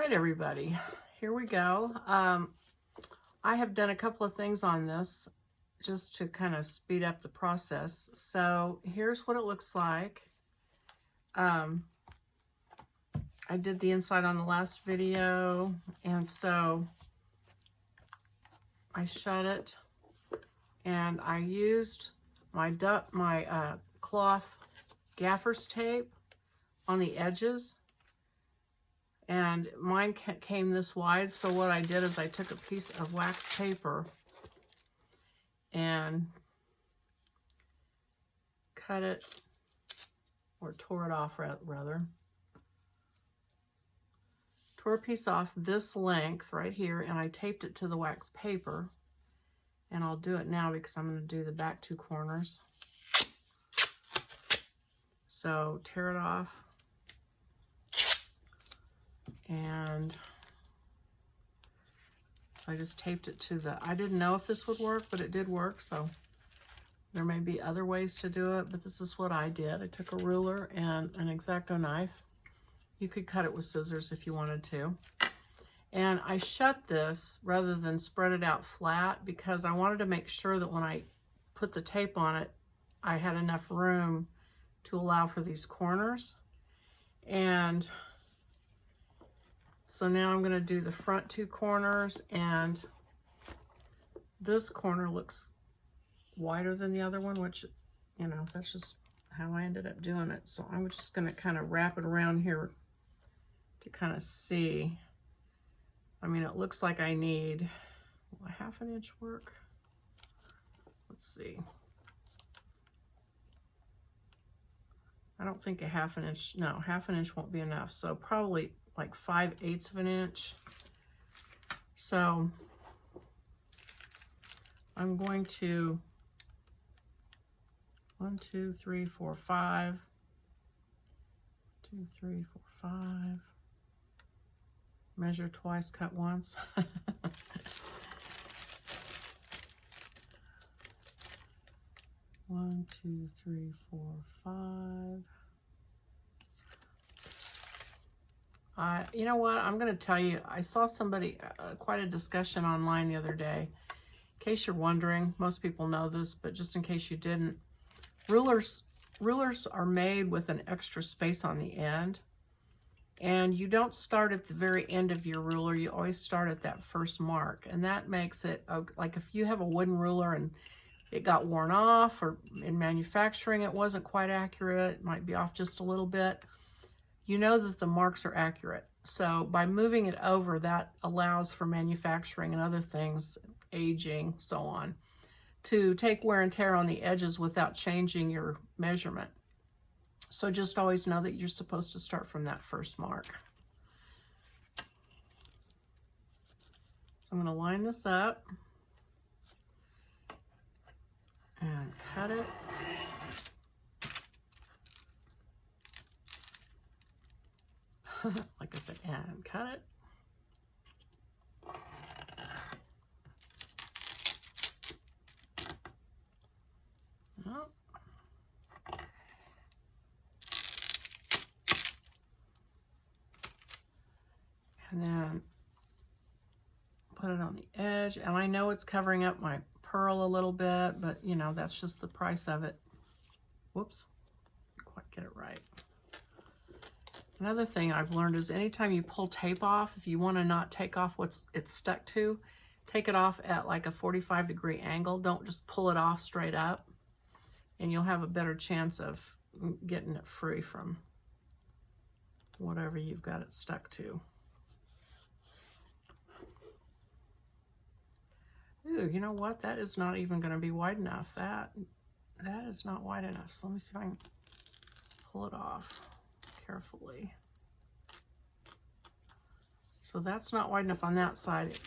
right, everybody, here we go. I have done a couple of things on this just to kind of speed up the process. So here's what it looks like. I did the inside on the last video, and so I shut it, and I used my cloth gaffer's tape on the edges, and mine came this wide. So what I did is I took a piece of wax paper and cut it, or tore it off rather. Tore a piece off this length right here, and I taped it to the wax paper. And I'll do it now because I'm going to do the back two corners. So tear it off. And so I just taped it to the, I didn't know if this would work, but it did work. So there may be other ways to do it, but this is what I did. I took a ruler and an X-Acto knife. You could cut it with scissors if you wanted to. And I shut this rather than spread it out flat because I wanted to make sure that when I put the tape on it, I had enough room to allow for these corners. And so now I'm going to do the front two corners, and this corner looks wider than the other one, which, you know, that's just how I ended up doing it. So I'm just going to kind of wrap it around here to kind of see. I mean, it looks like I need a ½ inch work. Let's see. I don't think a ½ inch, no, ½ inch won't be enough. So probably like 5/8 of an inch. So I'm going to 1, 2, 3, 4, 5. 2, 3, 4, 5. Measure twice, cut once. 1, 2, 3, 4, 5. You know what? I'm going to tell you, I saw somebody, quite a discussion online the other day. In case you're wondering, most people know this, but just in case you didn't, rulers are made with an extra space on the end. And you don't start at the very end of your ruler. You always start at that first mark. And that makes it, like if you have a wooden ruler and it got worn off, or in manufacturing it wasn't quite accurate, it might be off just a little bit, you know that the marks are accurate. So by moving it over, that allows for manufacturing and other things, aging, so on, to take wear and tear on the edges without changing your measurement. So just always know that you're supposed to start from that first mark. So I'm going to line this up and cut it. Like I said, and cut it. Oh. And then put it on the edge. And I know it's covering up my pearl a little bit, but you know, that's just the price of it. Whoops, didn't quite get it right. Another thing I've learned is anytime you pull tape off, if you want to not take off what's it's stuck to, take it off at like a 45-degree angle. Don't just pull it off straight up, and you'll have a better chance of getting it free from whatever you've got it stuck to. Ooh, you know what? That is not even going to be wide enough. That is not wide enough. So let me see if I can pull it off carefully. So that's not wide enough on that side. It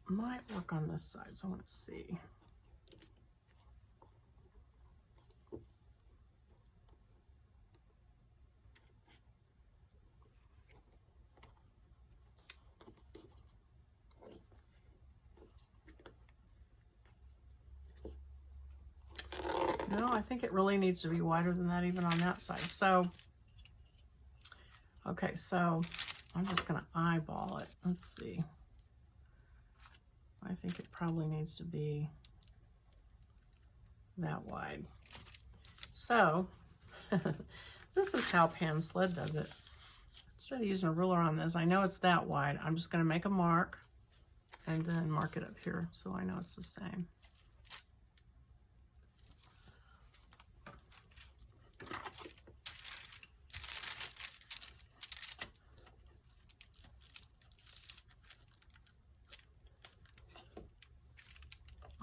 might work on this side, so I want to see. No, I think it really needs to be wider than that even on that side. So, okay, so I'm just going to eyeball it. Let's see. I think it probably needs to be that wide. So, this is how Pam Sled does it. Instead of using a ruler on this, I know it's that wide. I'm just going to make a mark and then mark it up here so I know it's the same.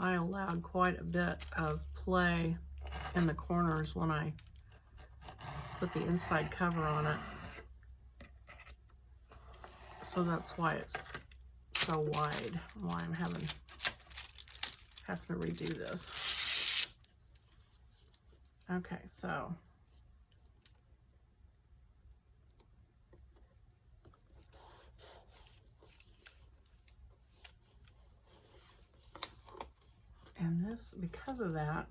I allowed quite a bit of play in the corners when I put the inside cover on it. So that's why it's so wide, why I'm having to redo this. Okay, so and this, because of that,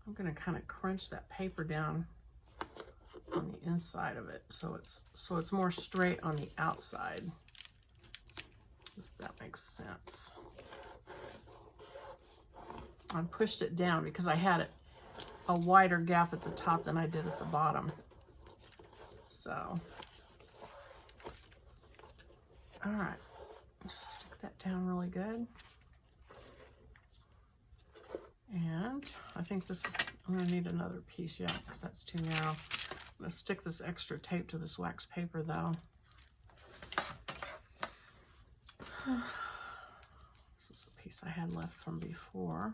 I'm going to kind of crunch that paper down on the inside of it so it's more straight on the outside, if that makes sense. I pushed it down because I had a wider gap at the top than I did at the bottom. So, all right, just stick that down really good. And I think this is, I'm going to need another piece yet because that's too narrow. I'm going to stick this extra tape to this wax paper though. This is a piece I had left from before.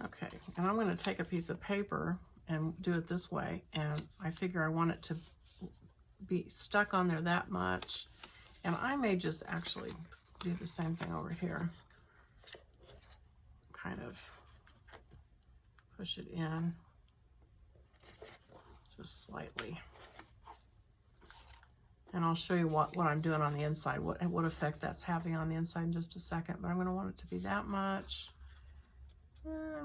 Okay, and I'm going to take a piece of paper and do it this way, and I figure I want it to be stuck on there that much, and I may just actually do the same thing over here. Kind of push it in just slightly. And I'll show you what I'm doing on the inside, what effect that's having on the inside in just a second, but I'm going to want it to be that much.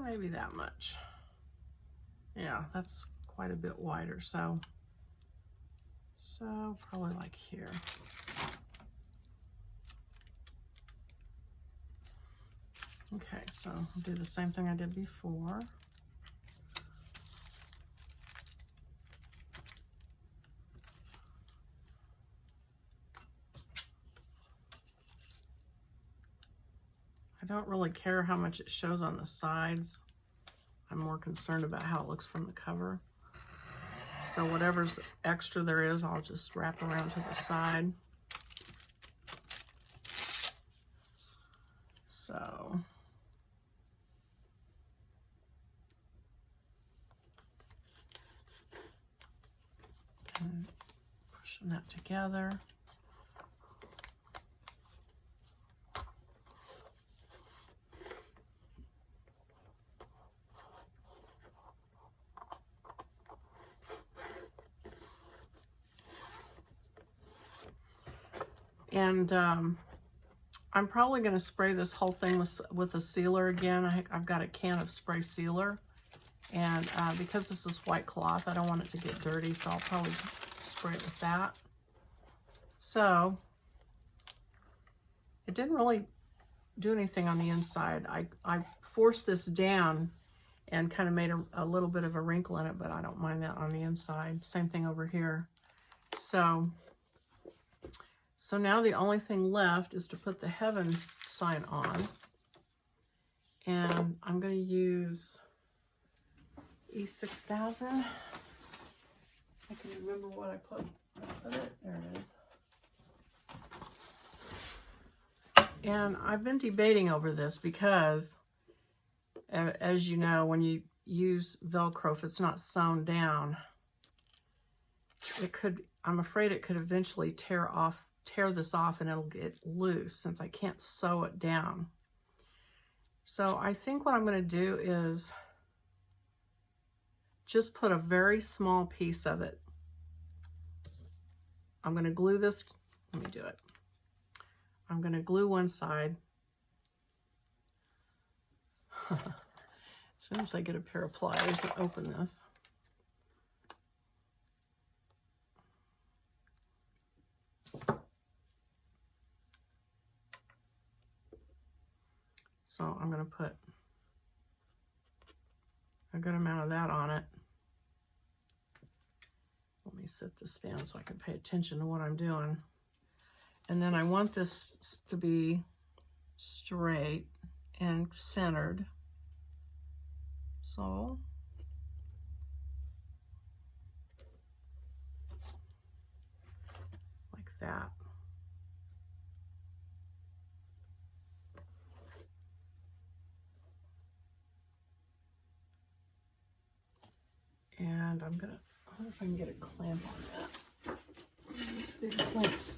Maybe that much. Yeah, that's quite a bit wider. So probably like here. Okay, so I'll do the same thing I did before. I don't really care how much it shows on the sides. I'm more concerned about how it looks from the cover. So whatever's extra there is, I'll just wrap around to the side. So and pushing that together. And I'm probably going to spray this whole thing with a sealer again. I've got a can of spray sealer. And because this is white cloth, I don't want it to get dirty, so I'll probably spray it with that. So, it didn't really do anything on the inside. I forced this down and kind of made a little bit of a wrinkle in it, but I don't mind that on the inside. Same thing over here. So now the only thing left is to put the heaven sign on. And I'm going to use E6000. I can remember what I put it. There it is. And I've been debating over this because, as you know, when you use Velcro, if it's not sewn down, I'm afraid it could eventually tear this off and it'll get loose since I can't sew it down. So I think what I'm going to do is just put a very small piece of it. I'm going to glue this. Let me do it. I'm going to glue one side. As soon as I get a pair of pliers and open this. So I'm going to put a good amount of that on it. Let me set this down so I can pay attention to what I'm doing. And then I want this to be straight and centered. So like that. And I'm gonna, I wonder if I can get a clamp on that. These big clamps.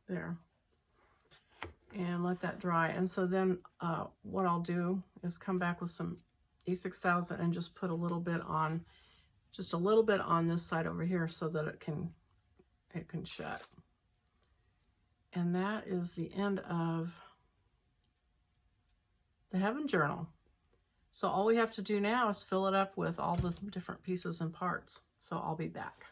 There. And let that dry. And so then what I'll do is come back with some E6000 and just put a little bit on, just a little bit on this side over here so that it can shut. And that is the end of the Heaven Journal. So all we have to do now is fill it up with all the different pieces and parts. So I'll be back.